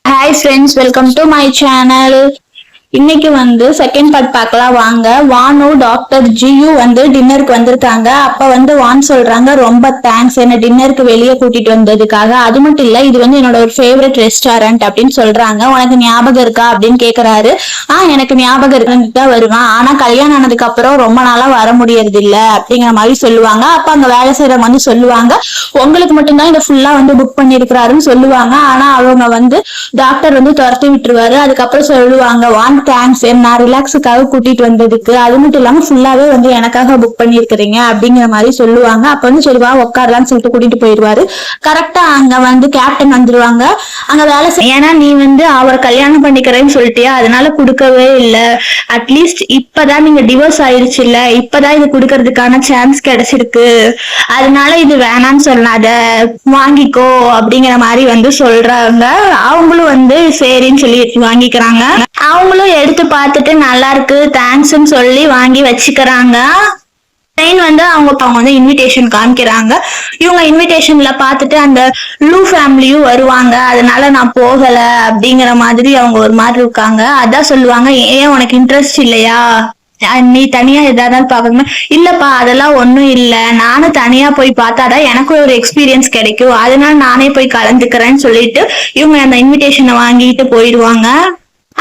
Hi friends, welcome to my channel. இன்னைக்கு வந்து second part பார்க்கலாம் வாங்க. வானு டாக்டர் ஜியு வந்து டின்னருக்கு வந்திருக்காங்க. அப்ப வந்து வான் சொல்றாங்க, ரொம்ப தேங்க்ஸ் என்ன டின்னருக்கு வெளியே கூட்டிட்டு வந்ததுக்காக. அது மட்டும் இல்ல, இது வந்து என்னோட ஒரு ஃபேவரட் ரெஸ்டாரண்ட் அப்படின்னு சொல்றாங்க. உனக்கு ஞாபகம் இருக்கா அப்படின்னு கேக்குறாரு. எனக்கு ஞாபகம் இருக்குன்னு தான் வருவான். ஆனா கல்யாணம் ஆனதுக்கு அப்புறம் ரொம்ப நாளா வர முடியறது இல்ல அப்படிங்கிற மாதிரி சொல்லுவாங்க. அப்ப அங்க வேலை செய்யறவங்க வந்து சொல்லுவாங்க, உங்களுக்கு மட்டும்தான் இதை ஃபுல்லா வந்து புக் பண்ணிருக்கிறாருன்னு சொல்லுவாங்க. ஆனா அவங்க வந்து டாக்டர் வந்து துரத்தி விட்டுருவாரு. அதுக்கப்புறம் சொல்லுவாங்க, வான் தேங்க்ஸ் நான் ரிலாக்ஸுக்காக கூட்டிட்டு வந்ததுக்கு. அது மட்டும் இல்லாம ஃபுல்லாவே வந்து எனக்காக புக் பண்ணிருக்கிறீங்க அப்படிங்கிற மாதிரி சொல்லுவாங்க. அப்ப வந்து சரி வா உட்காரலான்னு சொல்லிட்டு கூட்டிட்டு போயிடுவாரு. கரெக்டா அங்க வந்து கேப்டன் வந்துருவாங்க. அங்க வேலை ஏன்னா நீ வந்து அவரை கல்யாணம் பண்ணிக்கிறேன்னு சொல்லிட்டியா, அதனால கொடுக்கவே இல்லை. அட்லீஸ்ட் இப்பதான் நீங்க டிவோர்ஸ் ஆயிடுச்சு இல்ல, இப்பதான் இது கொடுக்கறதுக்கான சான்ஸ் கிடைச்சிருக்கு, அதனால இது வேணான்னு சொல்லாத, வாங்கிக்கோ அப்படிங்கிற மாதிரி வந்து சொல்றாங்க. அவங்களும் வந்து சரின்னு சொல்லி வாங்கிக்கிறாங்க. அவங்களும் எடுத்து பார்த்துட்டு நல்லா இருக்கு தேங்க்ஸ்ன்னு சொல்லி வாங்கி வச்சுக்கிறாங்க. வந்து அவங்க வந்து இன்விடேஷன் காமிக்கிறாங்க. இவங்க இன்விடேஷன்ல பார்த்துட்டு அந்த லூ ஃபேமிலியும் வருவாங்க, அதனால நான் போகல அப்படிங்கிற மாதிரி அவங்க ஒரு மாதிரி இருக்காங்க. அதான் சொல்லுவாங்க, ஏன் உனக்கு இன்ட்ரெஸ்ட் இல்லையா, நீ தனியா ஏதாவது பாக்கணுமா? இல்லப்பா அதெல்லாம் ஒண்ணும் இல்ல, நானும் தனியா போய் பார்த்தாதான் எனக்கும் ஒரு எக்ஸ்பீரியன்ஸ் கிடைக்கும், அதனால நானே போய் கலந்துக்கிறேன்னு சொல்லிட்டு இவங்க அந்த இன்விடேஷனை வாங்கிட்டு போயிடுவாங்க.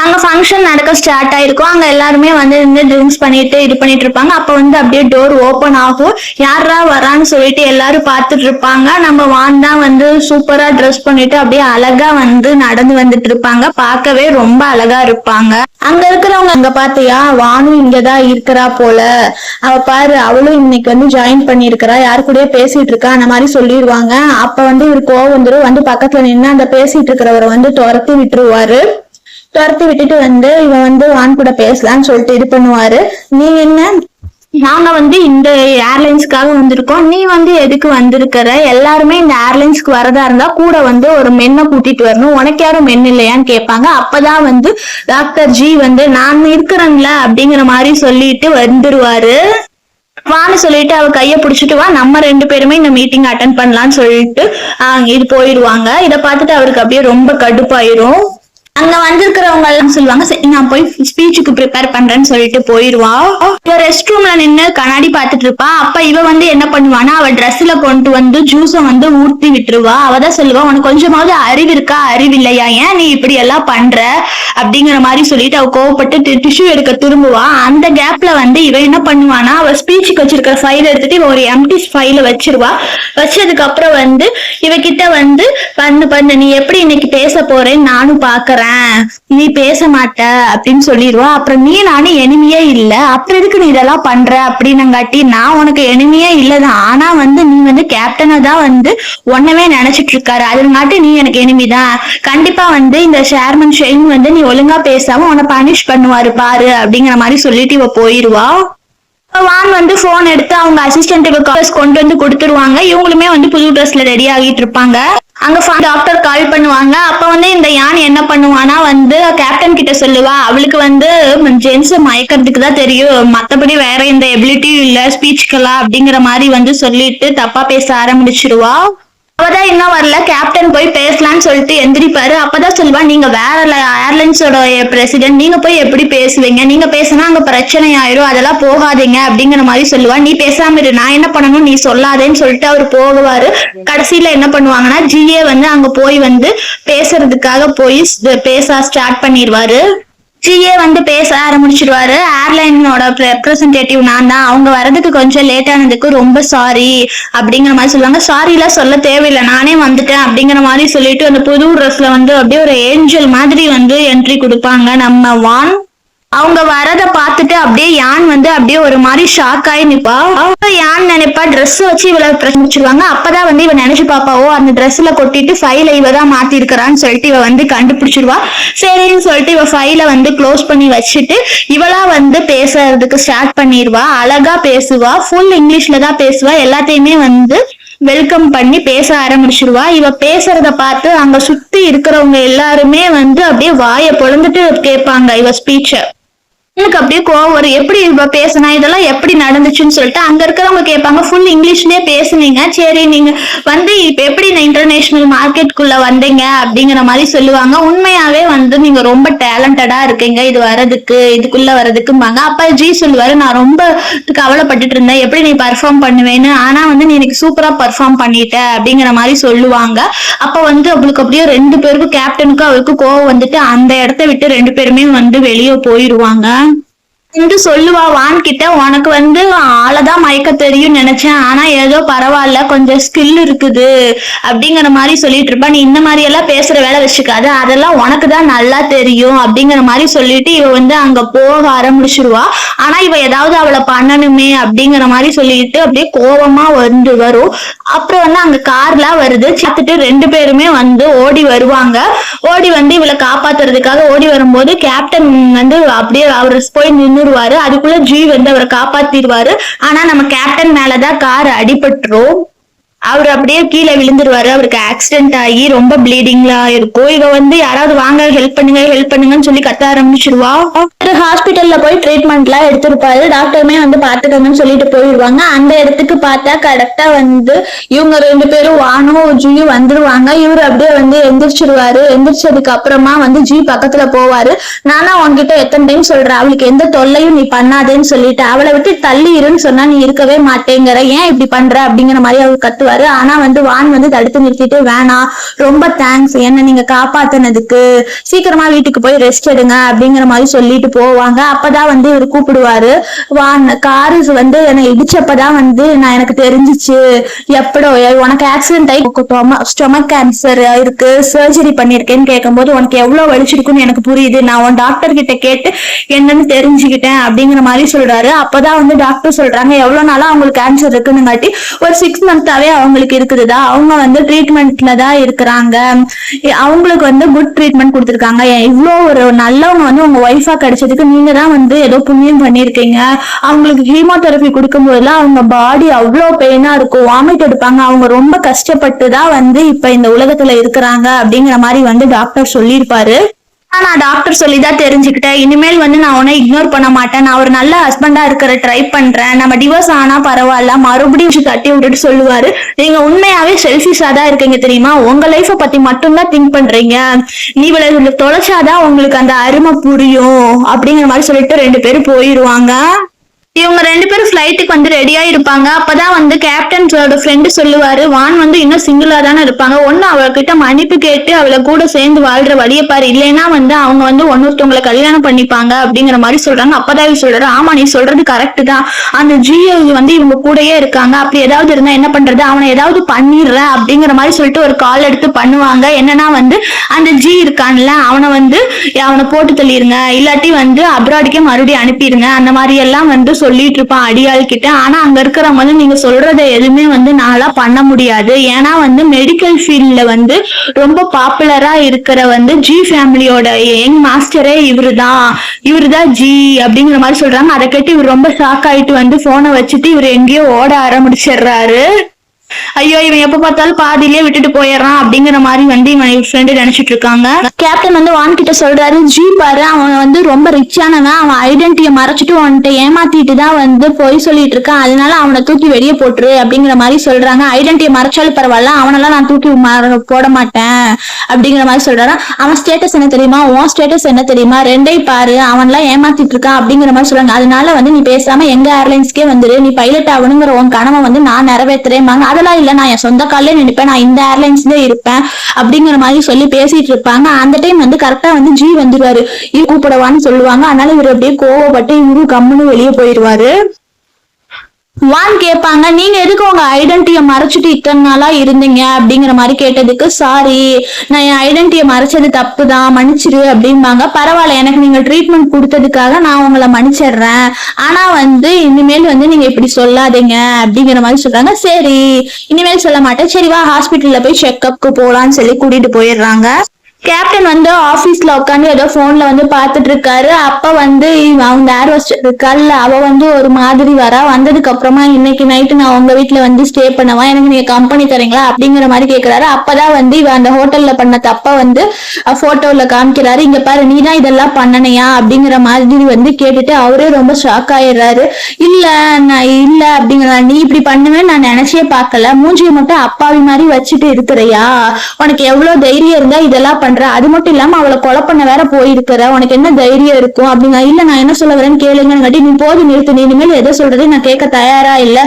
அங்க ஃபங்க்ஷன் நடக்க ஸ்டார்ட் ஆயிருக்கும். அங்க எல்லாருமே வந்து ட்ரிங்க்ஸ் பண்ணிட்டு இது பண்ணிட்டு இருப்பாங்க. அப்ப வந்து அப்படியே டோர் ஓபன் ஆகும். யாரா வரான்னு சொல்லிட்டு எல்லாரும் பார்த்துட்டு இருப்பாங்க. நம்ம வான் தான் வந்து சூப்பரா ட்ரெஸ் பண்ணிட்டு அப்படியே அழகா வந்து நடந்து வந்துட்டு இருப்பாங்க. பார்க்கவே ரொம்ப அழகா இருப்பாங்க. அங்க இருக்கிறவங்க, அங்க பாத்தியா வானும் இங்கதான் இருக்கிறா போல, அவ பாரு அவளும் இன்னைக்கு வந்து ஜாயின் பண்ணிருக்கிறா, யாரு கூட பேசிட்டு இருக்கா அந்த மாதிரி சொல்லிடுவாங்க. அப்ப வந்து இவர் கோவம் வந்துடும். வந்து பக்கத்துல நின்று அந்த பேசிட்டு இருக்கிறவரை வந்து துரத்தி விட்டுருவாரு. துரத்தி விட்டுட்டு வந்து இவன் வந்து வான் கூட பேசலான்னு சொல்லிட்டு இது பண்ணுவாரு. நீ என்ன, நாங்க வந்து இந்த ஏர்லைன்ஸ்க்காக வந்திருக்கோம், நீ வந்து எதுக்கு வந்திருக்கிற, எல்லாருமே இந்த ஏர்லைன்ஸ்க்கு வரதா இருந்தா கூட வந்து ஒரு மென்னை கூட்டிட்டு வரணும், உனக்கு யாரும் மென் இல்லையான்னு கேட்பாங்க. அப்பதான் வந்து டாக்டர் ஜி வந்து நான் இருக்கிறேன்ல அப்படிங்கிற மாதிரி சொல்லிட்டு வந்துருவாரு. வான்னு சொல்லிட்டு அவ கைய புடிச்சிட்டு வா, நம்ம ரெண்டு பேருமே இந்த மீட்டிங் அட்டன் பண்ணலாம்னு சொல்லிட்டு இது போயிடுவாங்க. இதை பார்த்துட்டு அவருக்கு அப்படியே ரொம்ப கடுப்பாயிரும். அங்க வந்திருக்கிறவங்க எல்லாம் சொல்லுவாங்க, சரி நான் போய் ஸ்பீச்சுக்கு ப்ரிப்பேர் பண்றேன்னு சொல்லிட்டு போயிருவா. இவ ரெஸ்ட் ரூம்ல நின்று கண்ணாடி பாத்துட்டு இருப்பா. அப்ப இவ வந்து என்ன பண்ணுவானா, அவ ட்ரெஸ்ல கொண்டு வந்து ஜூஸ வந்து ஊற்றி விட்டுருவா. அவதான் சொல்லுவா, உனக்கு கொஞ்சமாவது அறிவு இருக்கா, அறிவு இல்லையா, ஏன் நீ இப்படி எல்லாம் பண்ற அப்படிங்கிற மாதிரி சொல்லிட்டு அவ கோவப்பட்டு டிஷ்யூ எடுக்க திரும்புவா. அந்த கேப்ல வந்து இவ என்ன பண்ணுவானா, அவ ஸ்பீச்சுக்கு வச்சிருக்கிற ஃபைல் எடுத்துட்டு இவ ஒரு எம்டி ஃபைல வச்சிருவா. வச்சதுக்கு அப்புறம் வந்து இவகிட்ட வந்து பண்ணு நீ எப்படி இன்னைக்கு பேச போறேன்னு நானும் பாக்குறேன், நீ பேச மாட்ட அப்படின்னு சொல்லிடுவா. அப்புறம் நீ நானும் எனிமியே இல்ல, அப்புறம் எதுக்கு நீ இதெல்லாம் பண்ற அப்படின்னங்காட்டி, நான் உனக்கு எனிமியே இல்லதான், ஆனா வந்து நீ வந்து கேப்டனை தான் வந்து ஒன்னவே நினைச்சிட்டு இருக்காரு, அதுங்காட்டி நீ எனக்கு எனிமிதான். கண்டிப்பா வந்து இந்த சேர்மன் ஷெயின் வந்து நீ ஒழுங்கா பேசாம உன்னை பனிஷ் பண்ணுவாரு பாரு அப்படிங்கிற மாதிரி சொல்லிட்டு இவ போயிருவா. வான் வந்து போன் எடுத்து அவங்க அசிஸ்டன்ட்டுக்கு கால்ஸ் கொண்டு வந்து கொடுத்துருவாங்க. இவங்களுமே வந்து புது ட்ரெஸ்ல ரெடி ஆகிட்டு இருப்பாங்க. அங்க டாக்டர் கால் பண்ணுவாங்க. அப்ப வந்து இந்த யான் என்ன பண்ணுவானா வந்து கேப்டன் கிட்ட சொல்லுவா, அவளுக்கு வந்து ஜென்ஸ் மயக்கிறதுக்கு தான் தெரியும், மத்தபடி வேற எந்த எபிலிட்டியும் இல்ல ஸ்பீச்சுக்கெல்லாம் அப்படிங்கிற மாதிரி வந்து சொல்லிட்டு தப்பா பேச ஆரம்பிச்சிருவா. அவதான் இன்னும் வரல, கேப்டன் போய் பேசலான்னு சொல்லிட்டு எந்திரிப்பாரு. அப்பதான் சொல்லுவா, நீங்க வேற ஏர்லைன்ஸோட பிரசிடென்ட், நீங்க போய் எப்படி பேசுவீங்க, நீங்க பேசினா அங்க பிரச்சனை ஆயிரும், அதெல்லாம் போகாதீங்க அப்படிங்கிற மாதிரி சொல்லுவா. நீ பேசாம இரு, நான் என்ன பண்ணணும் நீ சொல்லாதேன்னு சொல்லிட்டு அவர் போகுவாரு. கடைசியில என்ன பண்ணுவாங்கன்னா, ஜிஏ வந்து அங்க போய் வந்து பேசுறதுக்காக போய் பேச ஸ்டார்ட் பண்ணிடுவாரு. ஜிஏ வந்து பேச ஆரம்பிச்சிருவாரு. ஏர்லைனோட ரெப்ரசன்டேட்டிவ் நான் தான், அவங்க வரதுக்கு கொஞ்சம் லேட் ஆனதுக்கு ரொம்ப சாரி அப்படிங்கிற மாதிரி சொல்லுவாங்க. சாரி எல்லாம் சொல்ல தேவையில்லை, நானே வந்துட்டேன் அப்படிங்கிற மாதிரி சொல்லிட்டு அந்த புது ட்ரெஸ்ல வந்து அப்படியே ஒரு ஏஞ்சல் மாதிரி வந்து என்ட்ரி கொடுப்பாங்க நம்ம வான். அவங்க வரத பார்த்துட்டு அப்படியே யான் வந்து அப்படியே ஒரு மாதிரி ஷாக் ஆகி நிப்பா. யான் நினைப்பா ட்ரெஸ் வச்சு இவளை பிரச்சனைச்சிருவாங்க. அப்பதான் வந்து இவ நினைச்சு பாப்பாவோ அந்த ட்ரெஸ்ல கொட்டிட்டு ஃபைல இவதான் மாத்தி இருக்கிறான்னு சொல்லிட்டு இவ வந்து கண்டுபிடிச்சிருவா. சரின்னு சொல்லிட்டு இவ ஃபைல வந்து க்ளோஸ் பண்ணி வச்சுட்டு இவளா வந்து பேசுறதுக்கு ஸ்டார்ட் பண்ணிடுவா. அழகா பேசுவா, ஃபுல் இங்கிலீஷ்ல தான் பேசுவா. எல்லாத்தையுமே வந்து வெல்கம் பண்ணி பேச ஆரம்பிச்சிருவா. இவ பேசுறத பார்த்து அங்க சுத்தி இருக்கிறவங்க எல்லாருமே வந்து அப்படியே வாயை பொழந்துட்டு கேட்பாங்க இவ ஸ்பீச்ச. எனக்கு அப்படியே கோவம் வரும். எப்படி இவ பேசினா, இதெல்லாம் எப்படி நடந்துச்சுன்னு சொல்லிட்டு அங்க இருக்கிறவங்க கேட்பாங்க. ஃபுல் இங்கிலீஷ்லயே பேசுனீங்க, சரி நீங்க வந்து இப்ப எப்படி இந்த இன்டர்நேஷனல் மார்க்கெட்டுக்குள்ள வந்தீங்க அப்படிங்கிற மாதிரி சொல்லுவாங்க. உண்மையாவே வந்து நீங்க ரொம்ப டேலண்டடா இருக்கீங்க இது வரதுக்கு, இதுக்குள்ள வரதுக்கும்பாங்க. அப்ப ஜி சொல்லுவாரு, நான் ரொம்ப கவலைப்பட்டுட்டு இருந்தேன் எப்படி நீ பர்ஃபார்ம் பண்ணுவேன்னு, ஆனா வந்து நீ எனக்கு சூப்பரா பர்ஃபார்ம் பண்ணிட்ட அப்படிங்கிற மாதிரி சொல்லுவாங்க. அப்ப வந்து அவளுக்கு அப்படியே ரெண்டு பேருக்கும், கேப்டனுக்கும் அவருக்கு கோவம் வந்துட்டு அந்த இடத்த விட்டு ரெண்டு பேருமே வந்து வெளியே போயிருவாங்க. என்று சொல்லுவா வான் கிட்ட, உனக்கு வந்து ஆளதான் மயக்க தெரியும் நினைச்சேன், ஆனா ஏதோ பரவாயில்ல, கொஞ்சம் ஸ்கில் இருக்குது அப்படிங்கிற மாதிரி சொல்லிட்டு இருப்பா. நீ இந்த மாதிரி எல்லாம் பேசுற வேலை வச்சுக்காது, அதெல்லாம் உனக்கு தான் நல்லா தெரியும் அப்படிங்கிற மாதிரி சொல்லிட்டு இவ வந்து அங்க போக ஆரம்பிச்சிருவா. ஆனா இவ ஏதாவது அவளை பண்ணணுமே அப்படிங்கிற மாதிரி சொல்லிட்டு அப்படியே கோபமா வந்து வரும். அப்புறம் வந்து அங்க கார்லாம் வருது, பார்த்துட்டு ரெண்டு பேருமே வந்து ஓடி வருவாங்க. ஓடி வந்து இவளை காப்பாத்துறதுக்காக ஓடி வரும்போது கேப்டன் வந்து அப்படியே அவர் போய் நின்னுருவாரு. அதுக்குள்ள ஜி வந்து அவரை காப்பாத்திடுவாரு. ஆனா நம்ம கேப்டன் மேலதான் கார் அடிபட்டுரும். அவர் அப்படியே கீழே விழுந்துருவாரு. அவருக்கு ஆக்சிடென்ட் ஆகி ரொம்ப ப்ளீடிங்லா இருக்கும். இவ வந்து யாராவது வாங்க ஹெல்ப் பண்ணுங்க ஹெல்ப் பண்ணுங்கன்னு சொல்லி கத்த ஆரம்பிச்சிருவா. ஹாஸ்பிட்டல்ல போய் ட்ரீட்மெண்ட் எல்லாம் எடுத்திருப்பாரு. டாக்டருமே வந்து பாத்துக்கங்கன்னு சொல்லிட்டு போயிடுவாங்க. அந்த இடத்துக்கு பார்த்தா கரெக்டா வந்து இவங்க ரெண்டு பேரும் வானும் ஜியும் வந்துருவாங்க. இவரு அப்படியே வந்து எந்திரிச்சிருவாரு. எந்திரிச்சதுக்கு அப்புறமா வந்து ஜி பக்கத்துல போவாரு. நானா உன்கிட்ட எத்தனை டைம் சொல்றேன், அவளுக்கு எந்த தொல்லையும் நீ பண்ணாதேன்னு சொல்லிட்டு, அவளை விட்டு தள்ளி இருன்னு சொன்னா நீ இருக்கவே மாட்டேங்கிற, ஏன் இப்படி பண்ற அப்படிங்கிற மாதிரி அவர் கத்துவாரு. ஆனா வந்து வான் வந்து தடுத்து நிறுத்திட்டு, வேணாம் ரொம்ப தேங்க்ஸ் என்ன நீங்க காப்பாத்தினதுக்கு, சீக்கிரமா வீட்டுக்கு போய் ரெஸ்ட் எடுங்க அப்படிங்கிற மாதிரி சொல்லிட்டு போவாங்க. அப்பதான் வந்து இவர் கூப்பிடுவாரு, வான் காரு வந்து என்னை இடிச்சப்பதான் வந்து நான் எனக்கு தெரிஞ்சிச்சு எப்படோ உனக்கு ஆக்சிடென்ட் ஆகி ஸ்டொமக் கேன்சர் இருக்கு, சர்ஜரி பண்ணிருக்கேன்னு கேட்கும்போது உனக்கு எவ்வளவு வலிச்சிருக்குன்னு எனக்கு புரியுது, நான் உன் டாக்டர் கிட்ட கேட்டு என்னன்னு தெரிஞ்சுக்கிட்டேன் அப்படிங்கிற மாதிரி சொல்றாரு. அப்பதான் வந்து டாக்டர் சொல்றாங்க, எவ்வளவு நாளா அவங்களுக்கு கேன்சர் இருக்குன்னு காட்டி ஒரு 6 மந்த்தாவே அவங்களுக்கு இருக்குதுதா, அவங்க வந்து ட்ரீட்மெண்ட்ல தான் இருக்கிறாங்க, அவங்களுக்கு வந்து குட் ட்ரீட்மெண்ட் கொடுத்துருக்காங்க, இவ்வளோ ஒரு நல்லவங்க வந்து உங்க ஒய்ஃபா கிடைச்சதுக்கு நீங்க தான் வந்து ஏதோ புண்ணியம் பண்ணிருக்கீங்க. அவங்களுக்கு ஹீமோதெரபி கொடுக்கும் போதெல்லாம் அவங்க பாடி அவ்வளோ பெயினா இருக்கும், வாமிட் எடுப்பாங்க, அவங்க ரொம்ப கஷ்டப்பட்டு தான் வந்து இப்ப இந்த உலகத்துல இருக்கிறாங்க அப்படிங்கிற மாதிரி வந்து டாக்டர் சொல்லியிருப்பாரு. நான் டாக்டர் சொல்லிதான் தெரிஞ்சுக்கிட்டேன், இனிமேல் வந்து நான் உன்னை இக்னோர் பண்ண மாட்டேன், நான் ஒரு நல்ல ஹஸ்பண்டா இருக்கிற ட்ரை பண்றேன், நம்ம டிவோர்ஸ் ஆனா பரவாயில்ல மறுபடியும் தட்டி விட்டுட்டு சொல்லுவாரு, நீங்க உண்மையாவே செல்ஃபிஷா தான் இருக்கீங்க தெரியுமா, உங்க லைஃப பத்தி மட்டும்தான் திங்க் பண்றீங்க, நீ இவளை தொலைச்சாதான் உங்களுக்கு அந்த அருமை புரியும் அப்படிங்கிற மாதிரி சொல்லிட்டு ரெண்டு பேரும் போயிருவாங்க. இவங்க ரெண்டு பேரும் ஃபிளைட்டுக்கு வந்து ரெடியா இருப்பாங்க. அப்பதான் வந்து கேப்டன்ஸோட ஃப்ரெண்டு சொல்லுவாரு, வான் வந்து இன்னும் சிங்கிளா தானே இருப்பாங்க, ஒன்னு அவகிட்ட மன்னிப்பு கேட்டு அவளை கூட சேர்ந்து வாழ்ற வழியை பாரு, இல்லைன்னா வந்து அவங்க வந்து ஒன்னொருத்தவங்களை கல்யாணம் பண்ணிப்பாங்க அப்படிங்கிற மாதிரி சொல்றாங்க. அப்பதான் இவங்க சொல்றாரு, ஆமா நீ சொல்றது கரெக்ட் தான், அந்த ஜியோ வந்து இவங்க கூடயே இருக்காங்க, அப்படி ஏதாவது இருந்தா என்ன பண்றது, அவனை ஏதாவது பண்ணிடுற அப்படிங்கிற மாதிரி சொல்லிட்டு ஒரு கால் எடுத்து பண்ணுவாங்க. என்னன்னா வந்து அந்த ஜி இருக்கான்ல அவனை போட்டு தள்ளிருங்க, இல்லாட்டி வந்து அப்ராடுக்கே மறுபடியும் அனுப்பிடுங்க, அந்த மாதிரி எல்லாம் வந்து சொல்லிட்டு இருப்பான் அடியாள் கிட்ட. ஆனா அங்க இருக்கிறவங்க வந்து நீங்க சொல்றத எதுவுமே வந்து நாளா பண்ண முடியாது, ஏன்னா வந்து மெடிக்கல் ஃபீல்ட்ல வந்து ரொம்ப பாப்புலரா இருக்கிற வந்து ஜி ஃபேமிலியோட யங் மாஸ்டரே இவருதான் ஜி அப்படிங்கிற மாதிரி சொல்றாங்க. அதை கேட்டு இவர் ரொம்ப ஷாக் ஆயிட்டு வந்து போனை வச்சுட்டு இவர் எங்கேயோ ஓட ஆரம்பிச்சிடுறாரு. ஐயோ இவன் எப்ப பார்த்தாலும் பாதியிலேயே விட்டுட்டு போயிடறான் அப்படிங்கிற மாதிரி வந்து இவன் ஃப்ரெண்டு நினைச்சிட்டு இருக்காங்க. கேப்டன் வந்து வான் கிட்ட சொல்றாரு, ஜி பாரு அவன் வந்து ரொம்ப ரிச்சானவன், அவன் ஐடென்டிட்டியை மறைச்சிட்டு அவன்கிட்ட ஏமாத்திட்டு தான் வந்து பொய் சொல்லிட்டு இருக்கான், அதனால அவனை தூக்கி வெளியே போட்டுரு அப்படிங்கிற மாதிரி சொல்றாங்க. ஐடென்டிட்டியை மறைச்சாலும் பரவாயில்ல, அவனெல்லாம் நான் தூக்கி போட மாட்டேன் அப்படிங்கிற மாதிரி சொல்றாரு. அவன் ஸ்டேட்டஸ் என்ன தெரியுமா, உன் ஸ்டேட்டஸ் என்ன தெரியுமா, ரெண்டே பாரு, அவன்லாம் ஏமாத்திட்டு இருக்கான் அப்படிங்கிற மாதிரி சொல்றாங்க. அதனால வந்து நீ பேசாம எங்க ஏர்லைன்ஸ்க்கே வந்துரு, நீ பைலட் ஆகணுங்கிற உன் கனவை வந்து நான் நிறைவேற்றுறேன், அதெல்லாம் இல்ல நான் என் சொந்த காலே நினைப்பேன், நான் இந்த ஏர்லைன்ஸ்ல இருப்பேன் அப்படிங்கிற மாதிரி சொல்லி பேசிட்டு இருப்பாங்க. அந்த டைம் வந்து கரெக்டா வந்து ஜி வந்துருவாரு, இது கூப்பிடவான்னு சொல்லுவாங்க. அதனால இவர் அப்படியே கோவப்பட்டு இவரு கம்முன்னு வெளியே போயிருவாரு. வான் கேட்பாங்க, நீங்க எதுக்கு உங்க ஐடென்டிட்டியை மறைச்சிட்டு இத்தனை நாளா இருந்தீங்க அப்படிங்கிற மாதிரி கேட்டதுக்கு, சாரி நான் என் ஐடென்டிட்டியை மறைச்சது தப்பு தான், மன்னிச்சிரு அப்படிம்பாங்க. பரவாயில்ல எனக்கு நீங்க ட்ரீட்மெண்ட் கொடுத்ததுக்காக நான் உங்களை மன்னிச்சிடுறேன், ஆனா வந்து இனிமேல் வந்து நீங்க இப்படி சொல்லாதீங்க அப்படிங்கிற மாதிரி சொல்றாங்க. சரி இனிமேல் சொல்ல மாட்டேன், சரி வா ஹாஸ்பிட்டல்ல போய் செக்அப்க்கு போலான்னு சொல்லி கூட்டிட்டு போயிடுறாங்க. கேப்டன் வந்து ஆபீஸ்ல உட்காந்து ஏதோ போன்ல வந்து பாத்துட்டு இருக்காரு. அப்ப வந்து அவங்க ஏர் ஹோஸ்டஸ் இருக்கால, அவ வந்து ஒரு மாதிரி வரா. வந்ததுக்கு அப்புறமா இன்னைக்கு நைட்டு நான் உங்க வீட்டுல வந்து ஸ்டே பண்ணவா, எனக்கு நீங்க கம்பெனி தரீங்களா அப்படிங்கிற மாதிரி கேக்குறாரு. அப்பதான் வந்து இவ அந்த ஹோட்டல்ல பண்ண தப்ப வந்து போட்டோல காமிக்கிறாரு. இங்க பாரு, நீதான் இதெல்லாம் பண்ணனையா அப்படிங்கிற மாதிரி வந்து கேட்டுட்டு அவரே ரொம்ப ஷாக் ஆயிடுறாரு. இல்ல நான் இல்ல அப்படிங்கிற, நீ இப்படி பண்ணுவேன்னு நான் நினைச்சே பார்க்கல, மூஞ்சியை மட்டும் அப்பாவி மாதிரி வச்சுட்டு இருக்கிறையா, உனக்கு எவ்வளவு தைரியம் இருந்தா இதெல்லாம் பண்ற, அது மட்டும் இல்லாம அவளை கொலை பண்ண வேற போயிருக்கிற, உனக்கு என்ன தைரியம் இருக்கும் அப்படிங்க. இல்ல நான் என்ன சொல்ல வரேன்னு கேளுங்கன்னு, நீ போது நிறுத்து, நீ இனிமேல் எதை சொல்றது நான் கேட்க தயாரா இல்ல,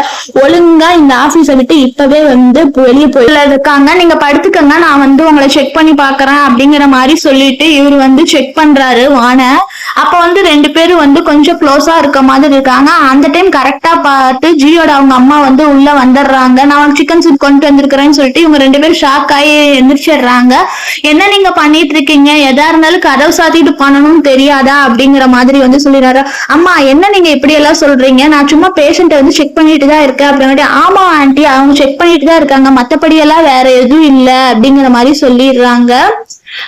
ஒழுங்கா இந்த ஆபீஸை விட்டு இப்பவே வந்து வெளியே போயில இருக்காங்க, நீங்க படுத்துக்கங்க, நான் வந்து உங்களை செக் பண்ணி பாக்குறேன் அப்படிங்கிற மாதிரி சொல்லிட்டு இவர் வந்து செக் பண்றாரு வான. அப்ப வந்து 2 பேரும் வந்து கொஞ்சம் க்ளோஸா இருக்க மாதிரி இருக்காங்க. அந்த டைம் கரெக்டா பார்த்து ஜியோட அவங்க அம்மா வந்து உள்ள வந்துடுறாங்க. நான் சிக்கன் சூப் கொண்டு வந்திருக்கிறேன்னு சொல்லிட்டு இவங்க 2 பேரும் ஷாக் ஆகி எந்திரிச்சிடுறாங்க. என்ன நீங்க பண்ணிட்டு இருக்கீங்க, எதா இருந்தாலும் கதவு சாத்திட்டு பண்ணணும்னு தெரியாதா அப்படிங்கிற மாதிரி வந்து சொல்லிடுறாரு. அம்மா என்ன நீங்க இப்படி எல்லாம் சொல்றீங்க, நான் சும்மா பேஷண்ட்டை வந்து செக் பண்ணிட்டு தான் இருக்கேன் அப்படிங்கிற. ஆமா ஆண்டி, அவங்க செக் பண்ணிட்டு தான் இருக்காங்க, மத்தபடி எல்லாம் வேற எதுவும் இல்ல அப்படிங்கிற மாதிரி சொல்லிடுறாங்க.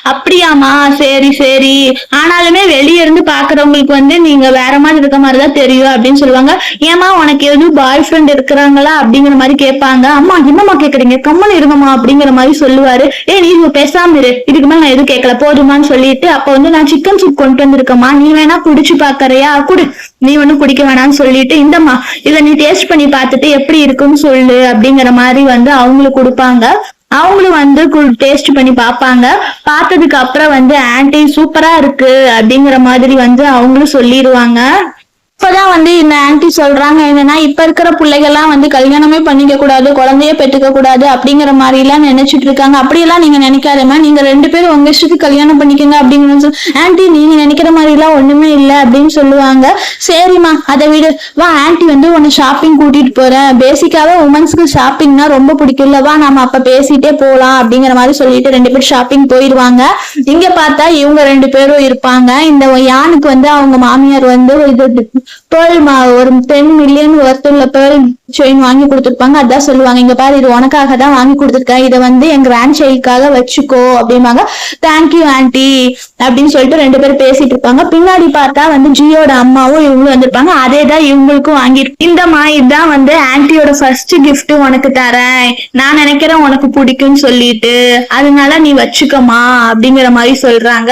அப்படியாமா, சரி சரி, ஆனாலுமே வெளியே இருந்து பாக்குறவங்களுக்கு வந்து நீங்க வேற மாதிரி இருக்க மாதிரிதான் தெரியும் அப்படின்னு சொல்லுவாங்க. ஏமா உனக்கு எதுவும் பாய் ஃப்ரெண்ட் இருக்கிறாங்களா அப்படிங்கிற மாதிரி கேட்பாங்க. அம்மா என்னம்மா கேக்குறீங்க, கம்மன் இருங்கம்மா அப்படிங்கிற மாதிரி சொல்லுவாரு. நீ பேசாம இரு, இதுக்கு மேல நான் எதுவும் கேட்கல போதுமான்னு சொல்லிட்டு அப்ப வந்து நான் சிக்கன் சூப் கொண்டு வந்திருக்கேம்மா, நீ வேணா குடிச்சு பாக்கறியா, குடு, நீ ஒண்ணும் குடிக்க வேணாம்னு சொல்லிட்டு, இந்தம்மா இதை நீ டேஸ்ட் பண்ணி பார்த்துட்டு எப்படி இருக்குன்னு சொல்லு அப்படிங்கிற மாதிரி வந்து அவங்களுக்கு கொடுப்பாங்க. அவங்களும் வந்து டேஸ்ட் பண்ணி பார்ப்பாங்க. பார்த்ததுக்கு அப்புறம் வந்து ஆன்டி சூப்பரா இருக்கு அப்படிங்கிற மாதிரி வந்து அவங்களும் சொல்லிடுவாங்க. இப்பதான் வந்து இந்த ஆன்டி சொல்றாங்க என்னன்னா, இப்ப இருக்கிற பிள்ளைகள்லாம் வந்து கல்யாணமே பண்ணிக்க கூடாது, குழந்தைய பெற்றுக்க கூடாது அப்படிங்கிற மாதிரி எல்லாம் நினைச்சிட்டு இருக்காங்க. அப்படியெல்லாம் நீங்க நினைக்காதமா, நீங்க 2 பேரும் உங்க இஷ்டத்துக்கு கல்யாணம் பண்ணிக்கங்க அப்படின்னு ஆன்டி நீங்க நினைக்கிற மாதிரி எல்லாம் ஒண்ணுமே இல்லை அப்படின்னு சொல்லுவாங்க. சரிம்மா அதை விடு, வா ஆன்டி வந்து உன்னை ஷாப்பிங் கூட்டிட்டு போறேன், பேசிக்காவே உமன்ஸ்க்கு ஷாப்பிங்னா ரொம்ப பிடிக்கும்ல, வா நம்ம அப்ப பேசிட்டே போலாம் அப்படிங்கிற மாதிரி சொல்லிட்டு 2 பேரும் ஷாப்பிங் போயிடுவாங்க. இங்க பார்த்தா இவங்க 2 பேரும் இருப்பாங்க. இந்த யானுக்கு வந்து அவங்க மாமியார் வந்து ஒரு 10 மில்லியன் ஒர்த்துள்ள பேர்ல் செயின் வாங்கி கொடுத்துருப்பாங்க. அதான் சொல்லுவாங்க, இங்க பாரு இது உனக்காக தான் வாங்கி கொடுத்துருக்கேன், இதை வந்து என் கிராண்ட் சைல்டுக்காக வச்சுக்கோ அப்படிம்பாங்க. தேங்க்யூ ஆன்டி அப்படின்னு சொல்லிட்டு 2 பேரும் பேசிட்டு இருப்பாங்க. பின்னாடி பார்த்தா வந்து ஜியோட அம்மாவும் இவங்களும் வந்திருப்பாங்க. அதே தான் இவங்களுக்கும் வாங்கி, இந்த மாதிரி தான் வந்து ஆன்டியோட ஃபர்ஸ்ட் கிஃப்ட் உனக்கு தரேன், நான் நினைக்கிறேன் உனக்கு பிடிக்கும்னு சொல்லிட்டு, அதனால நீ வச்சுக்கமா அப்படிங்கிற மாதிரி சொல்றாங்க.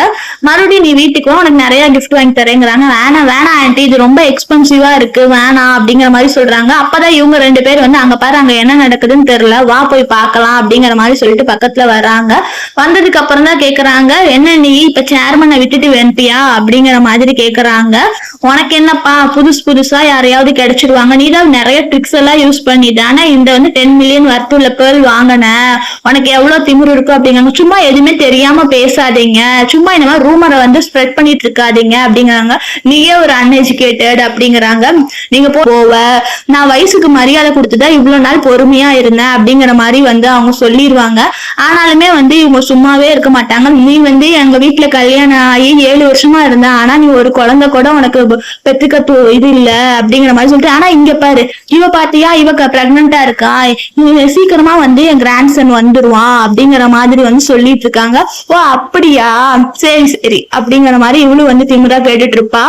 மறுபடியும் நீ வீட்டுக்கு உனக்கு நிறைய கிஃப்ட் வாங்கி தரேங்கிறாங்க. வேணாம் வேணாம் ஆன்டி, இது ரொம்ப எக்ஸ்பென்சிவா இருக்கு, வேணாம் அப்படிங்கிற மாதிரி சொல்றாங்க. அப்பதான் இவங்க 2 பேர் வந்து அங்க பாரு அங்க என்ன நடக்குதுன்னு தெரியல, வா போய் பார்க்கலாம் அப்படிங்கிற மாதிரி சொல்லிட்டு பக்கத்துல வராங்க. வந்ததுக்கு அப்புறம் தான் கேக்குறாங்க, என்ன நீ இப்ப சேர்மனை விட்டுட்டு வந்துட்டியா அப்படிங்கிற மாதிரி கேக்குறாங்க. உனக்கு என்னப்பா புதுசா யாரையாவது கிடைச்சிருவாங்க, நீ தான் நிறைய ட்ரிக்ஸ் எல்லாம் யூஸ் பண்ணிட்டானே இந்த வந்து 10 மில்லியன் வர்த்துள்ள பேர்ல் வாங்கின, உனக்கு எவ்வளவு திமிரு இருக்கும் அப்படிங்கிறாங்க. சும்மா எதுவுமே தெரியாம பேசாதீங்க, சும்மா இந்த மாதிரி ரூமரை வந்து ஸ்ப்ரெட் பண்ணிட்டு இருக்காதீங்க அப்படிங்கிறாங்க. நீயே ஒரு அன்எஜுகேட்டட் அப்படிங்கிறாங்க. நீங்க போவ, நான் வயசுக்கு மரியாதை கொடுத்துதான் இவ்வளவு நாள் பொறுமையா இருந்தேன் அப்படிங்கிற மாதிரி வந்து அவங்க சொல்லிடுவாங்க. ஆனாலுமே வந்து இவங்க சும்மாவே இருக்க மாட்டாங்க. நீ வந்து எங்க வீட்டுல கல்யாணம் ஆகி 7 வருஷமா இருந்த, ஆனா நீ ஒரு குழந்தை கூட உனக்கு பெத்துக்கத்து இது இல்ல அப்படிங்கிற மாதிரி சொல்லிட்டு, ஆனா இங்க பாரு இவ பாத்தியா, இவ பிரெக்னண்டா இருக்கா, சீக்கிரமா வந்து என் கிராண்ட் சன் வந்துருவான் அப்படிங்கிற மாதிரி வந்து சொல்லிட்டு இருக்காங்க. ஓ அப்படியா, சரி சரி அப்படிங்கிற மாதிரி இவளும் வந்து திமிரா கேட்டுட்டு இருப்பா.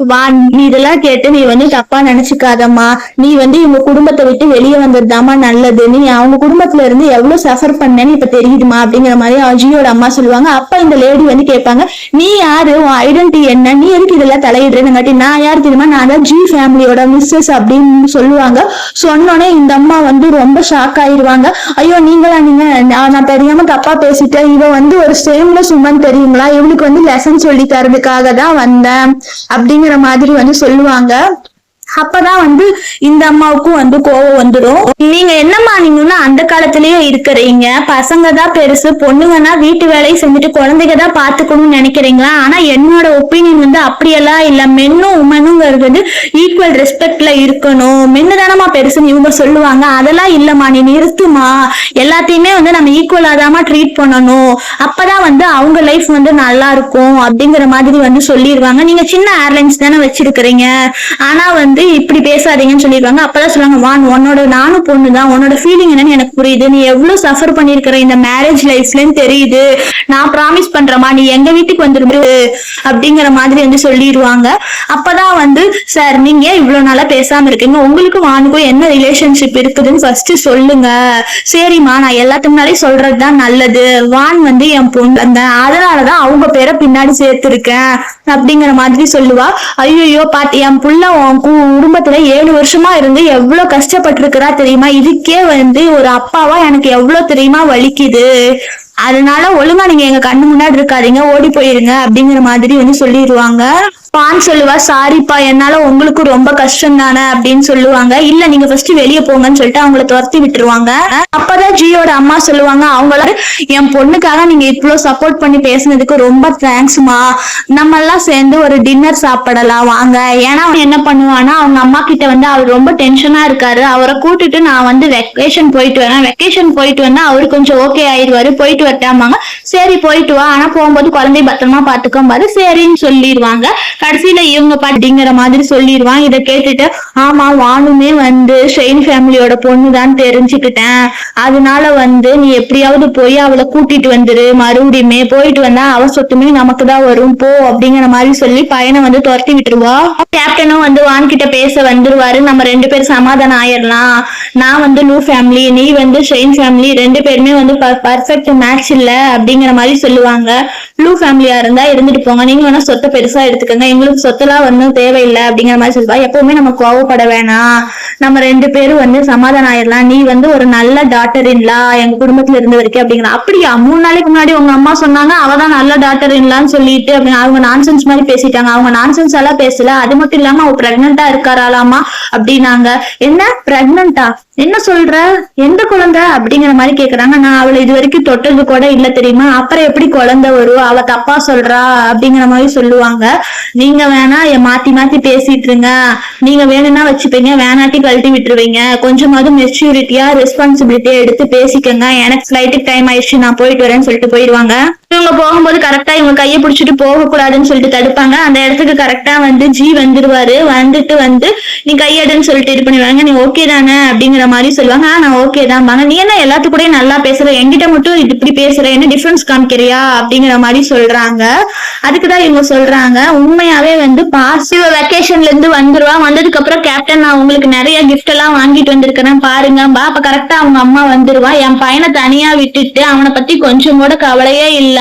வா, நீ இதெல்லாம் கேட்டு நீ வந்து தப்பா நினைச்சுக்காதம்மா, நீ வந்து இவங்க குடும்பத்தை விட்டு வெளியே வந்ததுதாமா நல்லது, நீ அவங்க குடும்பத்துல இருந்து எவ்வளவு சஃபர் பண்ணேன்னு இப்ப தெரியுதுமா அப்படிங்கிற மாதிரி அஜியோட அம்மா சொல்லுவாங்க. அப்ப இந்த லேடி வந்து கேட்பாங்க, நீ யாரு, உன் ஐடென்டிட்டி என்ன, நீ எதுக்கு இதெல்லாம் தலையிடுறேன்னு. நான் யாரு தெரியுமா, நான் தான் ஜி ஃபேமிலியோட மிஸ்ஸஸ் அப்படின்னு சொல்லுவாங்க. சொன்னோடனே இந்த அம்மா வந்து ரொம்ப ஷாக் ஆயிடுவாங்க. ஐயோ நீங்களா, நீங்க நான் தெரியாம தப்பா பேசிட்டேன், இவ வந்து ஒரு ஸ்டேம்லெஸ் உமன் தெரியுங்களா, இவளுக்கு வந்து லெசன் சொல்லி தரதுக்காக தான் வந்தேன் அப்படிங்கிற மாதிரி வந்து சொல்லுவாங்க. அப்பதான் வந்து இந்த அம்மாவுக்கும் வந்து கோவம் வந்துடும். நீங்க என்னம்மா, நீங்க அந்த காலத்திலயே இருக்கிறீங்க, பசங்க தான் பெருசு, பொண்ணுங்கன்னா வீட்டு வேலையை செஞ்சுட்டு குழந்தைங்க தான் பாத்துக்கணும்னு நினைக்கிறீங்களா? ஆனா என்னோட ஒப்பீனியன் வந்து அப்படியெல்லாம் இல்ல, மென்னும் உமனுங்கிறது ஈக்குவல் ரெஸ்பெக்ட்ல இருக்கணும், மென்னு தானமா பெருசுன்னு இவங்க சொல்லுவாங்க. அதெல்லாம் இல்லம்மா, நீ நிறுத்துமா, எல்லாத்தையுமே வந்து நம்ம ஈக்குவலா தாமா ட்ரீட் பண்ணணும், அப்பதான் வந்து அவங்க லைஃப் வந்து நல்லா இருக்கும் அப்படிங்கிற மாதிரி வந்து சொல்லிடுவாங்க. நீங்க சின்ன ஏர்லைன்ஸ் தானே வச்சிருக்கிறீங்க, ஆனா வந்து வந்து இப்படி பேசாதீங்கன்னு சொல்லிடுவாங்க. அப்பதான் சொல்லுவாங்க, வான் உன்னோட நானும் பொண்ணுதான், உன்னோட ஃபீலிங் என்னன்னு எனக்கு புரியுது, நீ எவ்வளவு சஃபர் பண்ணிருக்கிற இந்த மேரேஜ் லைஃப்லன்னு தெரியுது, நான் ப்ராமிஸ் பண்றேமா நீ எங்க வீட்டுக்கு வந்துரு அப்படிங்கிற மாதிரி வந்து சொல்லிடுவாங்க. அப்பதான் வந்து சார் நீங்க இவ்வளவு நாளா பேசாம இருக்கீங்க, உங்களுக்கும் வானுக்கும் என்ன ரிலேஷன்ஷிப் இருக்குதுன்னு ஃபர்ஸ்ட் சொல்லுங்க. சரிம்மா நான் எல்லாத்துக்கு முன்னாடியே சொல்றதுதான் நல்லது, வான் வந்து என் பொண்ணு அந்த அதனாலதான் அவங்க பேரை பின்னாடி சேர்த்திருக்கேன் அப்படிங்கிற மாதிரி சொல்லுவா. ஐயோ பாட்டி என் புள்ள உன் குடும்பத்துல 7 வருஷமா இருந்து எவ்வளவு கஷ்டப்பட்டு இருக்கிறா தெரியுமா, இதுக்கே வந்து ஒரு அப்பாவா எனக்கு எவ்வளவு தெரியுமா வலிக்குது, அதனால ஒழுங்கா நீங்க எங்க கண்ணு முன்னாடி இருக்காதீங்க, ஓடி போயிருங்க அப்படிங்கிற மாதிரி வந்து சொல்லிடுவாங்க. பான் சொல்லுவா, சாரிப்பா என்னால உங்களுக்கு ரொம்ப கஷ்டம் தானே அப்படின்னு சொல்லுவாங்க. இல்ல நீங்க ஃபர்ஸ்ட் வெளியே போங்கன்னு சொல்லிட்டு அவங்கள துரத்தி விட்டுருவாங்க. அப்பதான் ஜியோட அம்மா சொல்லுவாங்க, அவங்கள என் பொண்ணுக்காக நீங்க இவ்வளவு சப்போர்ட் பண்ணி பேசுனதுக்கு ரொம்ப தேங்க்ஸ்மா, நம்ம எல்லாம் சேர்ந்து ஒரு டின்னர் சாப்பிடலாம் வாங்க. ஏன்னா என்ன பண்ணுவானா அவங்க அம்மா கிட்ட வந்து அவர் ரொம்ப டென்ஷனா இருக்காரு, அவரை கூட்டிட்டு நான் வந்து வெக்கேஷன் போயிட்டு வரேன், வெக்கேஷன் போயிட்டு வந்தா அவரு கொஞ்சம் ஓகே ஆயிடுவாரு, போயிட்டு வரட்டாமாங்க. சரி போயிட்டு வா, ஆனா போகும்போது குழந்தைய பத்திரமா பாத்துக்கும் பாரு சரின்னு சொல்லிடுவாங்க. கடைசியில இவங்க அப்படிங்கிற மாதிரி சொல்லிடுவான். இதை கேட்டுட்டு ஆமா வானுமே வந்து ஷெயின் ஃபேமிலியோட பொண்ணுதான் தெரிஞ்சுக்கிட்டேன், அதனால வந்து நீ எப்படியாவது போய் அவளை கூட்டிட்டு வந்துரு, மறுபடியுமே போயிட்டு வந்தா அவ சொத்துமே நமக்கு தான் வரும் போ அப்படிங்கிற மாதிரி சொல்லி பையனை வந்து துரத்தி விட்டுருவா. கேப்டனும் வந்து வான் கிட்ட பேச வந்துருவாரு, நம்ம 2 பேரும் சமாதானம் ஆயிடலாம், நான் வந்து லூ ஃபேமிலி நீ வந்து ஷெயின் ஃபேமிலி 2 பேருமே வந்து பர்ஃபெக்ட் மேட்ச் இல்ல அப்படிங்கிற மாதிரி சொல்லுவாங்க. லூ ஃபேமிலியா இருந்தா இருந்துட்டு போங்க, நீங்க வேணா சொத்தை பெருசா எடுத்துக்கோங்க, எங்களுக்கு சொத்தெல்லாம் ஒன்றும் தேவையில்லை அப்படிங்கிற மாதிரி சொல்லுவா. எப்பவுமே நம்ம கோவப்பட வேணாம், நம்ம 2 பேரும் வந்து சமாதானம் ஆயிடலாம், நீ வந்து ஒரு நல்ல டாக்டர் இன்லா எங்க குடும்பத்துல இருந்து வரைக்கும் அப்படிங்கிற. அப்படியா 3 நாளைக்கு முன்னாடி உங்க அம்மா சொன்னாங்க அவதான் நல்ல டாக்டர் இன்லான்னு சொல்லிட்டு அப்படின்னு அவங்க நான்சென்ஸ் மாதிரி பேசிட்டாங்க. அவங்க நான்சென்ஸ் எல்லாம் பேசல, அது மட்டும் இல்லாம அவ பிரெக்னெண்டா இருக்காராலாமா அப்படின்னாங்க. என்ன பிரெக்னெண்டா, என்ன சொல்ற, எந்த குழந்தை அப்படிங்கிற மாதிரி கேக்குறாங்க. நான் அவளை இது வரைக்கும் தொட்டது கூட இல்ல தெரியுமா, அப்புறம் எப்படி குழந்தை வரும், அவ தப்பா சொல்றா அப்படிங்கிற மாதிரி சொல்லுவாங்க. நீங்க வேணா மாத்தி மாத்தி பேசிட்டு இருங்க, நீங்க வேணும்னா வச்சுப்பீங்க, வேணாட்டி கழட்டி விட்டுருவீங்க, கொஞ்சமாவது மெச்சூரிட்டியா ரெஸ்பான்சிபிலிட்டியா எடுத்து பேசிக்கங்க, எனக்கு ஃபிளைட்டுக்கு டைம் ஆயிடுச்சு நான் போயிட்டு வரேன்னு சொல்லிட்டு போயிடுவாங்க. இவங்க போகும்போது கரெக்டா இவங்க கையை பிடிச்சிட்டு போக கூடாதுன்னு சொல்லிட்டு தடுப்பாங்க. அந்த இடத்துக்கு கரெக்டா வந்து ஜி வந்துருவாரு. வந்துட்டு வந்து நீ கையெடுன்னு சொல்லிட்டு இது பண்ணிடுவாங்க. நீ ஓகே தானே அப்படிங்கிற மாதிரி சொல்லுவாங்க. நான் ஓகே தான் பாங்க, நீ என்ன எல்லாத்து கூட நல்லா பேசுற, என்கிட்ட மட்டும் இப்படி பேசுற, என்ன டிஃபரன்ஸ் காமிக்கிறியா அப்படிங்கிற மாதிரி சொல்றாங்க. அதுக்குதான் இவங்க சொல்றாங்க, உண்மையாவே வந்து பாசிவ் வெக்கேஷன்ல இருந்து வந்துருவா, வந்ததுக்கு அப்புறம் கேப்டன் நான் உங்களுக்கு நிறைய கிஃப்ட் எல்லாம் வாங்கிட்டு வந்திருக்கிறேன் பாருங்க பா. அப்ப கரெக்டா அவங்க அம்மா வந்துருவா. என் பையனை தனியா விட்டுட்டு அவனை பத்தி கொஞ்சம் கூட கவலையே இல்லாம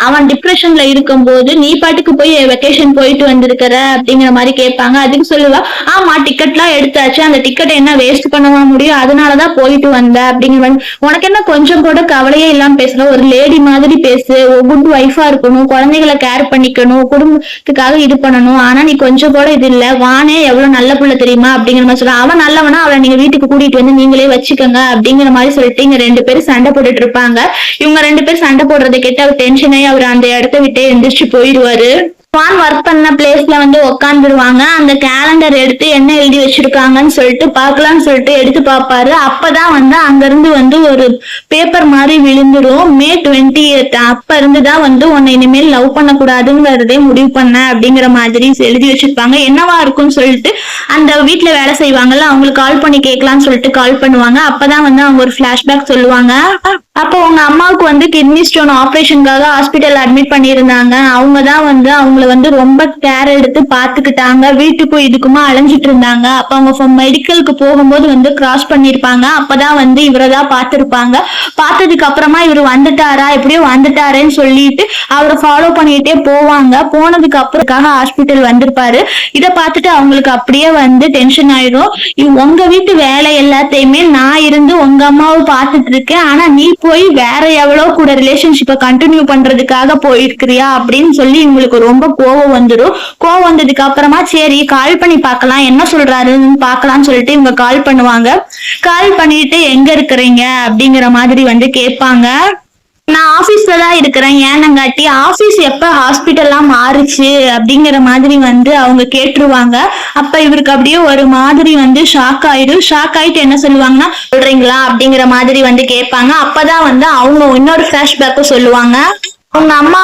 அவன் டிப்ரெஷன்ல இருக்கும் போது நீ பாட்டுக்கு போய் வெக்கேஷன் போயிட்டு வந்திருக்கிற அப்படிங்கிற மாதிரி கேட்பாங்க. அதுக்கு சொல்லுவா, ஆமா டிக்கெட் எல்லாம் எடுத்தாச்சு, அந்த டிக்கெட் என்ன வேஸ்ட் பண்ணவா முடியும், அதனாலதான் போயிட்டு வந்த அப்படிங்கிற மாதிரி. உனக்கு என்ன கொஞ்சம் கூட கவலையே இல்லாம பேசுற, ஒரு லேடி மாதிரி பேசு, குட் ஒய்ஃபா இருக்கணும், குழந்தைகளை கேர் பண்ணிக்கணும், குடும்பத்துக்காக இது பண்ணணும், ஆனா நீ கொஞ்சம் கூட இது இல்ல, வானே எவ்வளவு நல்ல புள்ள தெரியுமா அப்படிங்கிற மாதிரி சொல்ல. அவன் நல்லவனா அவளை நீங்க வீட்டுக்கு கூட்டிட்டு வந்து நீங்களே வச்சுக்கோங்க அப்படிங்கிற மாதிரி சொல்லிட்டு இங்க 2 பேரும் சண்டை போட்டுட்டு இருப்பாங்க. இவங்க 2 பேரும் சண்டை போடுறதை கேட்டு அவர் டென்ஷன் ஆகி அவர் அந்த இடத்த விட்டு எந்திரிச்சு போயிடுவாரு. வான் ஒர்க் பண்ண பிளேஸ்ல வந்து உட்காந்துருவாங்க. அந்த கேலண்டர் எடுத்து என்ன எழுதி வச்சிருக்காங்கன்னு சொல்லிட்டு பாக்கலாம்னு சொல்லிட்டு எடுத்து பாப்பாரு. அப்பதான் வந்து அங்க இருந்து வந்து ஒரு பேப்பர் மாதிரி விழுந்துடும். May 20th அப்ப இருந்துதான் வந்து உன்னை இனிமேல் லவ் பண்ண கூடாதுங்கிறதே முடிவு பண்ண அப்படிங்கிற மாதிரி எழுதி வச்சிருப்பாங்க. என்னவா இருக்கும்னு சொல்லிட்டு அந்த வீட்டுல வேலை செய்வாங்கல்ல அவங்களுக்கு கால் பண்ணி கேட்கலாம்னு சொல்லிட்டு கால் பண்ணுவாங்க. அப்பதான் வந்து அவங்க ஒரு பிளாஷ்பேக் சொல்லுவாங்க. அப்போ உங்க அம்மாவுக்கு வந்து கிட்னி ஸ்டோன் ஆபரேஷனுக்காக ஹாஸ்பிட்டல் அட்மிட் பண்ணியிருந்தாங்க. அவங்கதான் வந்து அவங்கள வந்து ரொம்ப கேர் எடுத்து பாத்துக்கிட்டாங்க, வீட்டுக்கும் இதுக்குமா அலைஞ்சிட்டு இருந்தாங்க. அப்ப அவங்க மெடிக்கலுக்கு போகும்போது வந்து கிராஸ் பண்ணிருப்பாங்க. அப்பதான் வந்து இவரதான் பாத்துருப்பாங்க. பார்த்ததுக்கு அப்புறமா இவர் வந்துட்டாரா, எப்படியோ வந்துட்டாரேன்னு சொல்லிட்டு அவரை ஃபாலோ பண்ணிட்டே போவாங்க. போனதுக்கு அப்புறம் ஹாஸ்பிட்டல் வந்திருப்பாரு. இதை பார்த்துட்டு அவங்களுக்கு அப்படியே வந்து டென்ஷன் ஆயிடும். உங்க வீட்டு வேலை எல்லாத்தையுமே நான் இருந்து உங்க அம்மாவை பார்த்துட்டு இருக்கேன், ஆனா நீ போய் வேற எவ்வளவு கூட ரிலேஷன்ஷிப்பை கண்டினியூ பண்றதுக்காக போயிருக்கிறியா அப்படின்னு சொல்லி இவங்களுக்கு ரொம்ப கோவம் வந்துடும். கோவம் வந்ததுக்கு அப்புறமா சரி கால் பண்ணி பார்க்கலாம் என்ன சொல்றாருன்னு பார்க்கலாம்னு சொல்லிட்டு இவங்க கால் பண்ணுவாங்க. கால் பண்ணிட்டு எங்க இருக்கிறீங்க அப்படிங்கிற மாதிரி வந்து கேட்பாங்க. நான் ஆபீஸ்ல தான் இருக்கிறேன், ஏனங்காட்டி ஆபீஸ் எப்ப ஹாஸ்பிட்டல்லாம் மாறுச்சு அப்படிங்கிற மாதிரி வந்து அவங்க கேட்டுருவாங்க. அப்ப இவருக்கு அப்படியே ஒரு மாதிரி வந்து ஷாக் ஆயிடும். ஷாக் ஆயிட்டு என்ன சொல்லுவாங்கன்னா சொல்றீங்களா அப்படிங்கிற மாதிரி வந்து கேட்பாங்க. அப்பதான் வந்து அவங்க இன்னொரு பிளாஷ்பேக்கும் சொல்லுவாங்க. அவங்க அம்மா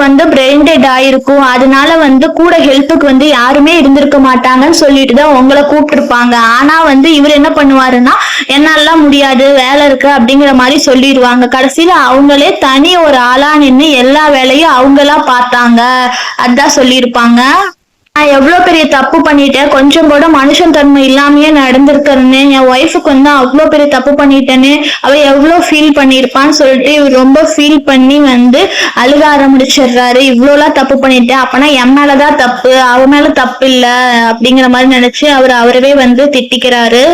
வந்து பிரெயின் டெட் ஆயிருக்கும், அதனால வந்து கூட ஹெல்ப்புக்கு வந்து யாருமே இருந்திருக்க மாட்டாங்கன்னு சொல்லிட்டு தான் உங்களை கூப்பிட்டுருப்பாங்க. ஆனா வந்து இவர் என்ன பண்ணுவாருன்னா, என்னாலாம் முடியாது வேலை இருக்கு அப்படிங்கிற மாதிரி சொல்லிடுவாங்க. கடைசியில அவங்களே தனி ஒரு ஆளா நின்று எல்லா வேலையும் அவங்களா பார்த்தாங்க, அதான் சொல்லியிருப்பாங்க. நான் எவ்வளவு பெரிய தப்பு பண்ணிட்டேன், கொஞ்சம் கூட மனுஷன் தன்மை இல்லாமயே நடந்திருக்கிறேன்னு, என் ஒய்ஃபுக்கு வந்து அவ்வளவு பெரிய தப்பு பண்ணிட்டேன்னு அவ எவ்வளவு ஃபீல் பண்ணிருப்பான்னு சொல்லிட்டு இவர் ரொம்ப ஃபீல் பண்ணி வந்து அழுக ஆரம்பிச்சிடுறாரு. இவ்வளவுலாம் தப்பு பண்ணிட்டேன், அப்பனா என் மேலதான் தப்பு, அவ மேல தப்பு இல்ல அப்படிங்கிற மாதிரி நினைச்சு அவரவே வந்து திட்டிக்கிறாரு.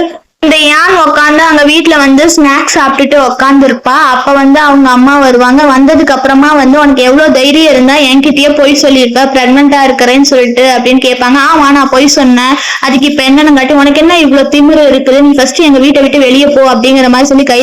இந்த யான் உட்காந்து அங்க வீட்டுல வந்து ஸ்நாக்ஸ் சாப்பிட்டுட்டு உட்காந்து இருப்பா. அப்ப வந்து அவங்க அம்மா வருவாங்க. வந்ததுக்கு அப்புறமா வந்து உனக்கு எவ்வளவு தைரியம் இருந்தா என்கிட்டயே பொய் சொல்லியிருக்க, பிரெக்னெண்டா இருக்கிறேன்னு சொல்லிட்டு அப்படின்னு கேட்பாங்க. ஆமா நான் பொய் சொன்னேன், அதுக்கு இப்ப என்னன்னு காட்டி உனக்கு என்ன இவ்வளவு திமிரு இருக்குது, நீ ஃபர்ஸ்ட் எங்க வீட்டை விட்டு வெளியே போ அப்படிங்கிற மாதிரி சொல்லி கை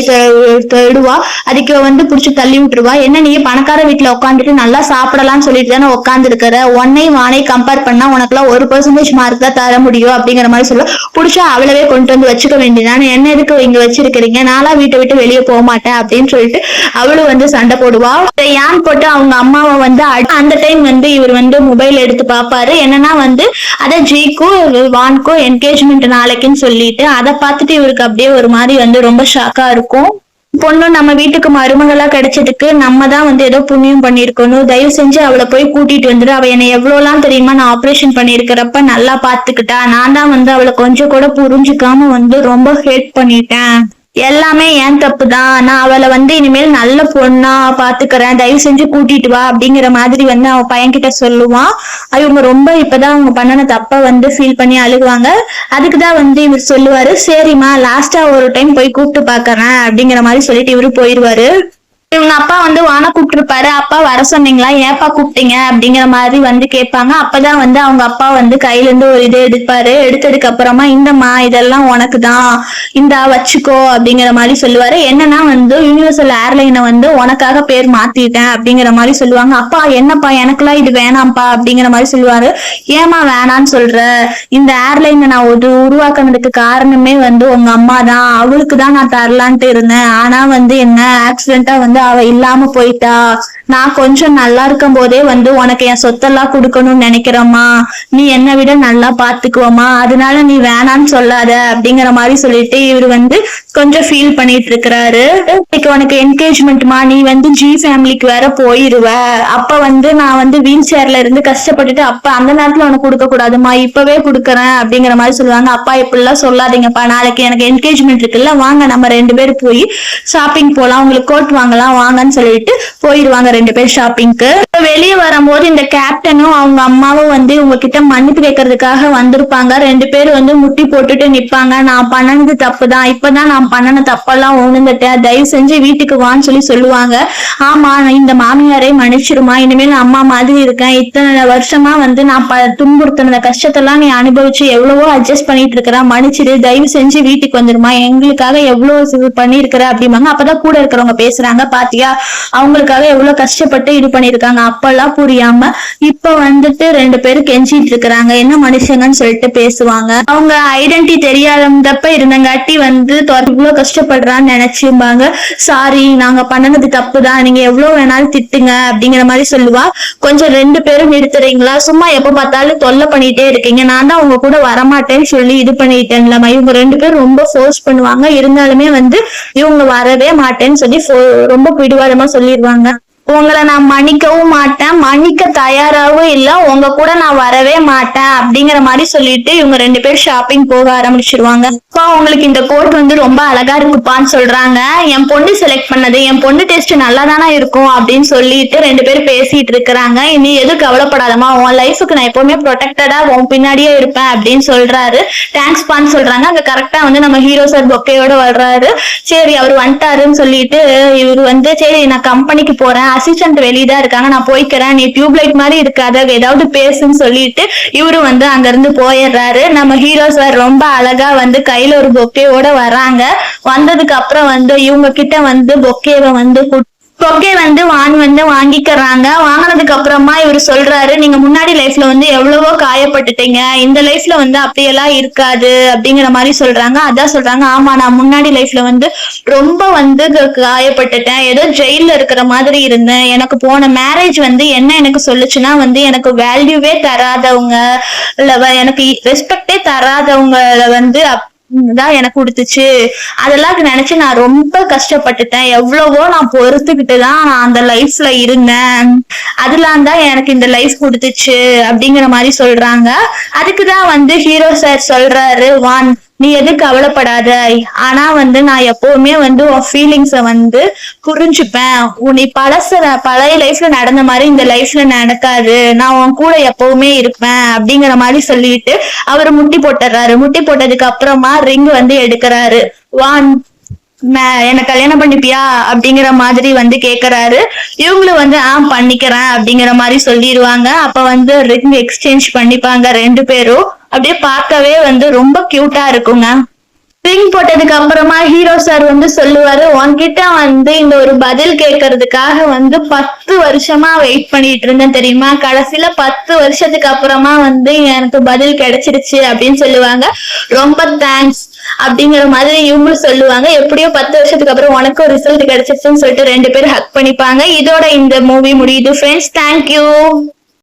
தொடுவா. அதுக்கு வந்து புடிச்சு தள்ளி விட்டுருவா. என்ன நீ பணக்கார வீட்டுல உட்காந்துட்டு நல்லா சாப்பிடலாம்னு சொல்லிட்டு தானே உட்காந்து இருக்கிற, ஒன்னையும் வானை கம்பேர் பண்ணா உனக்கு எல்லாம் 1% மார்க் தான் தர முடியும் அப்படிங்கிற மாதிரி சொல்ல புடிச்சா அவளவே கொண்டு வந்து வச்சுக்க வேண்டியதான், என்ன எதுக்கு இங்க வச்சிருக்கிறீங்க, நாளா வீட்டை விட்டு வெளியே போக மாட்டேன் அப்படின்னு சொல்லிட்டு அவளும் வந்து சண்டை போடுவா. யான் போட்டு அவங்க அம்மாவை வந்து அந்த டைம் வந்து இவர் வந்து மொபைல் எடுத்து பாப்பாரு. என்னன்னா வந்து அத ஜிக்கும் வான்க்கும் என்கேஜ்மெண்ட் நாளைக்குன்னு சொல்லிட்டு அதை பார்த்துட்டு இவருக்கு அப்படியே ஒரு மாதிரி வந்து ரொம்ப ஷாக்கா இருக்கும். பொண்ணு நம்ம வீட்டுக்கு மருமகளா கிடைச்சதுக்கு நம்ம தான் வந்து ஏதோ புண்ணியம் பண்ணிருக்கணும், தயவு செஞ்சு அவளை போய் கூட்டிட்டு வந்துடு, அவ என்னை எவ்வளவுலாம் தெரியுமா நான் ஆபரேஷன் பண்ணிருக்கிறப்ப நல்லா பாத்துக்கிட்டா, நான் தான் வந்து அவளை கொஞ்சம் கூட புரிஞ்சுக்காம வந்து ரொம்ப ஹேட் பண்ணிட்டேன், எல்லாமே ஏன் தப்பு தான், நான் அவளை வந்து இனிமேல் நல்ல பொண்ணா பாத்துக்கிறேன், தயவு செஞ்சு கூட்டிட்டு வா அப்படிங்கிற மாதிரி வந்து அவன் பையன்கிட்ட சொல்லுவான். இவங்க ரொம்ப இப்பதான் அவங்க பண்ணின தப்ப வந்து ஃபீல் பண்ணி அழுகுவாங்க. அதுக்குதான் வந்து இவர் சொல்லுவாரு, சரிம்மா லாஸ்டா ஒரு டைம் போய் கூப்பிட்டு பாக்குறேன் அப்படிங்கிற மாதிரி சொல்லிட்டு இவரு போயிடுவாரு. இவங்க அப்பா வந்து வான கூப்பிட்டுருப்பாரு. அப்பா வர சொன்னீங்களா, ஏப்பா கூப்பிட்டீங்க அப்படிங்கிற மாதிரி வந்து கேட்பாங்க. அப்பதான் வந்து அவங்க அப்பா வந்து கையில இருந்து ஒரு இதை எடுப்பாரு. எடுத்ததுக்கு அப்புறமா இந்தம்மா இதெல்லாம் உனக்கு தான், இந்தா வச்சுக்கோ அப்படிங்கிற மாதிரி சொல்லுவாரு. என்னன்னா வந்து யூனிவர்சல் ஏர்லைனை வந்து உனக்காக பேர் மாத்திட்டேன் அப்படிங்கிற மாதிரி சொல்லுவாங்க. அப்பா என்னப்பா எனக்குலாம் இது வேணாம்ப்பா அப்படிங்கிற மாதிரி சொல்லுவாரு. ஏமா வேணான்னு சொல்ற, இந்த ஏர்லைனை நான் உருவாக்குனதுக்கு காரணமே வந்து உங்க அம்மா தான், அவளுக்கு தான் நான் தரலான்ட்டு இருந்தேன், ஆனா வந்து என்ன ஆக்சிடென்டா வந்து அவ இல்லாம போயிட்டா, நான் கொஞ்சம் நல்லா இருக்கும் போதே வந்து உனக்கு என் சொத்தெல்லாம் கொடுக்கணும்னு நினைக்கிறோமா, நீ என்னை விட நல்லா பாத்துக்குவோமா, அதனால நீ வேணான்னு சொல்லாத அப்படிங்கிற மாதிரி சொல்லிட்டு இவரு வந்து கொஞ்சம் ஃபீல் பண்ணிட்டு இருக்கிறாரு. இன்னைக்கு உனக்கு என்கேஜ்மெண்ட்மா, நீ வந்து ஜி ஃபேமிலிக்கு வேற போயிருவ, அப்ப வந்து நான் வந்து வீல் சேர்ல இருந்து கஷ்டப்பட்டுட்டு அப்ப அந்த நேரத்துல உனக்கு கொடுக்க கூடாதுமா, இப்பவே கொடுக்குறேன் அப்படிங்கிற மாதிரி சொல்லுவாங்க. அப்பா இப்படிலாம் சொல்லாதீங்கப்பா, நாளைக்கு எனக்கு என்கேஜ்மெண்ட் இருக்குல்ல, வாங்க நம்ம 2 பேரும் போய் ஷாப்பிங் போலாம், உங்களுக்கு கோட் வாங்கலாம் வாங்கன்னு சொல்லிட்டு போயிடுவாங்க 2 பேர் ஷாப்பிங்க்கு. வெளியே வரும்போது இந்த கேப்டனும் அவங்க அம்மாவும் வந்து உங்ககிட்ட மன்னிப்பு கேட்கறதுக்காக வந்திருப்பாங்க. 2 பேரும் வந்து முட்டி போட்டுட்டு நிப்பாங்க. நான் பண்ணனது தப்பு தான், இப்பதான் நான் பண்ணன தப்பெல்லாம் உணர்ந்துட்டேன், தயவு செஞ்சு வீட்டுக்கு வான்னு சொல்லுவாங்க. ஆமா இந்த மாமியாரே மன்னிச்சிருமா, இனிமேல் அம்மா மாதிரி இருக்கேன், இத்தனை வருஷமா வந்து நான் துன்புறுத்தின கஷ்டத்தெல்லாம் நீ அனுபவிச்சு எவ்வளவோ அட்ஜஸ்ட் பண்ணிட்டு இருக்கிறேன், மன்னிச்சிரு, தயவு செஞ்சு வீட்டுக்கு வந்துருமா, எங்களுக்காக எவ்வளவு பண்ணிருக்கிற அப்படிம்பாங்க. அப்பதான் கூட இருக்கிறவங்க பேசுறாங்க, பாத்தியா அவங்களுக்காக எவ்வளவு கஷ்டப்பட்டு இது பண்ணிருக்காங்க, அப்பெல்லாம் புரியாம இப்ப வந்துட்டு 2 பேரும் கெஞ்சிட்டு இருக்கிறாங்க, என்ன மனுஷங்கன்னு சொல்லிட்டு பேசுவாங்க. அவங்க ஐடென்டிட்டி தெரியாதப்ப இருந்தங்காட்டி வந்து இவ்வளவு கஷ்டப்படுறான்னு நினைச்சுப்பாங்க. சாரி நாங்க பண்ணனது தப்பு தான், நீங்க எவ்வளவு வேணாலும் திட்டுங்க அப்படிங்கிற மாதிரி சொல்லுவா. கொஞ்சம் 2 பேரும் நிறுத்துறீங்களா, சும்மா எப்ப பார்த்தாலும் தொல்லை பண்ணிட்டே இருக்கீங்க, நான் தான் உங்க கூட வரமாட்டேன்னு சொல்லி இது பண்ணிட்டேன்ல. இவங்க 2 பேரும் ரொம்ப ஃபோர்ஸ் பண்ணுவாங்க. இருந்தாலுமே வந்து இவங்க வரவே மாட்டேன்னு சொல்லி ரொம்ப பிடிவாதமா சொல்லிடுவாங்க. உங்களை நான் மன்னிக்கவும் மாட்டேன், மன்னிக்க தயாராகவும் இல்ல, உங்க கூட நான் வரவே மாட்டேன் அப்படிங்கிற மாதிரி சொல்லிட்டு இவங்க 2 பேர் ஷாப்பிங் போக ஆரம்பிச்சிருவாங்க. அப்பா உங்களுக்கு இந்த கோட் வந்து ரொம்ப அழகா இருக்குப்பான்னு சொல்றாங்க. என் பொண்ணு செலக்ட் பண்ணது, என் பொண்ணு டேஸ்ட் நல்லா தானே இருக்கும் அப்படின்னு சொல்லிட்டு 2 பேரும் பேசிட்டு இருக்கிறாங்க. இனி எதுவும் கவலைப்படாதமா, உன் லைஃபுக்கு நான் எப்பவுமே ப்ரொடெக்டடா உன் பின்னாடியே இருப்பேன் அப்படின்னு சொல்றாரு. தேங்க்ஸ் பான்னு சொல்றாங்க. அங்க கரெக்டா வந்து நம்ம ஹீரோ சார் பொக்கையோட வர்றாரு. சரி அவர் வந்துட்டாருன்னு சொல்லிட்டு இவரு வந்து சரி நான் கம்பெனிக்கு போறேன், அசிஸ்டன்ட் வெளியதான் இருக்காங்க, நான் போய்க்கிறேன், நீ டியூப்லைட் மாதிரி இருக்காத, ஏதாவது பேசுன்னு சொல்லிட்டு இவரு வந்து அங்க இருந்து போயிடுறாரு. நம்ம ஹீரோ சார் ரொம்ப அழகா வந்து கையில ஒரு பொக்கேவோட வராங்க. வந்ததுக்கு அப்புறம் வந்து இவங்க கிட்ட வந்து பொக்கேவை வந்து பொக்கே வந்து வான் வந்து வாங்கிக்கிறாங்க. வாங்கினதுக்கு அப்புறமா இவர் சொல்றாரு, நீங்க முன்னாடி லைஃப்ல வந்து எவ்வளவோ காயப்பட்டுட்டீங்க, இந்த லைஃப்ல வந்து அப்படியெல்லாம் இருக்காது அப்படிங்கிற மாதிரி சொல்றாங்க. அதான் சொல்றாங்க, ஆமா நான் முன்னாடி லைஃப்ல வந்து ரொம்ப வந்து காயப்பட்டுட்டேன், ஏதோ ஜெயில இருக்கிற மாதிரி இருந்தேன். எனக்கு போன மேரேஜ் வந்து என்ன எனக்கு சொல்லுச்சுன்னா வந்து எனக்கு வேல்யூவே தராதவங்க எனக்கு ரெஸ்பெக்டே தராதவங்கள வந்து தான் எனக்கு கொடுத்துச்சு. அதெல்லாம் நினைச்சு நான் ரொம்ப கஷ்டப்பட்டுட்டேன். எவ்வளவோ நான் பொறுத்துக்கிட்டு தான் நான் அந்த லைஃப்ல இருந்தேன். அதெல்லாம் தான் எனக்கு இந்த லைஃப் கொடுத்துச்சு அப்படிங்கிற மாதிரி சொல்றாங்க. அதுக்குதான் வந்து ஹீரோ சார் சொல்றாரு, வான் நீ எதுவும் கவலைப்படாத, ஆனா வந்து நான் எப்பவுமே வந்து உன் ஃபீலிங்ஸ வந்து புரிஞ்சுப்பேன். நீ பழைய லைஃப்ல நடந்த மாதிரி இந்த லைஃப்ல நடக்காது, நான் உன் கூட எப்பவுமே இருப்பேன் அப்படிங்கிற மாதிரி சொல்லிட்டு அவரு முட்டி போட்டுறாரு. முட்டி போட்டதுக்கு அப்புறமா ரிங் வந்து எடுக்கிறாரு. வான் என்ன கல்யாணம் பண்ணிப்பியா அப்படிங்கிற மாதிரி வந்து கேக்குறாரு. இவங்களும் வந்து பண்ணிக்கிறேன் அப்படிங்கிற மாதிரி சொல்லிடுவாங்க. அப்ப வந்து ரிங் எக்ஸ்சேஞ்ச் பண்ணிப்பாங்க ரெண்டு பேரும். அப்படியே பார்க்கவே வந்து ரொம்ப கியூட்டா இருக்குங்க. ரிங் போட்டதுக்கு அப்புறமா ஹீரோ சார் வந்து சொல்லுவாரு, உன்கிட்ட வந்து இந்த ஒரு பதில் கேட்கறதுக்காக வந்து 10 வருஷமா வெயிட் பண்ணிட்டு இருந்தேன் தெரியுமா, கடைசியில 10 வருஷத்துக்கு அப்புறமா வந்து எனக்கு பதில் கிடைச்சிருச்சு அப்படின்னு சொல்லுவாங்க. ரொம்ப தேங்க்ஸ் அப்படிங்கிற மாதிரி இவங்களும் சொல்லுவாங்க. எப்படியோ 10 வருஷத்துக்கு அப்புறம் உனக்கு ரிசல்ட் கிடைச்சிருச்சுன்னு சொல்லிட்டு ரெண்டு பேரும் ஹக் பண்ணிப்பாங்க. இதோட இந்த மூவி முடியுது ஃப்ரெண்ட்ஸ். தேங்க்யூ.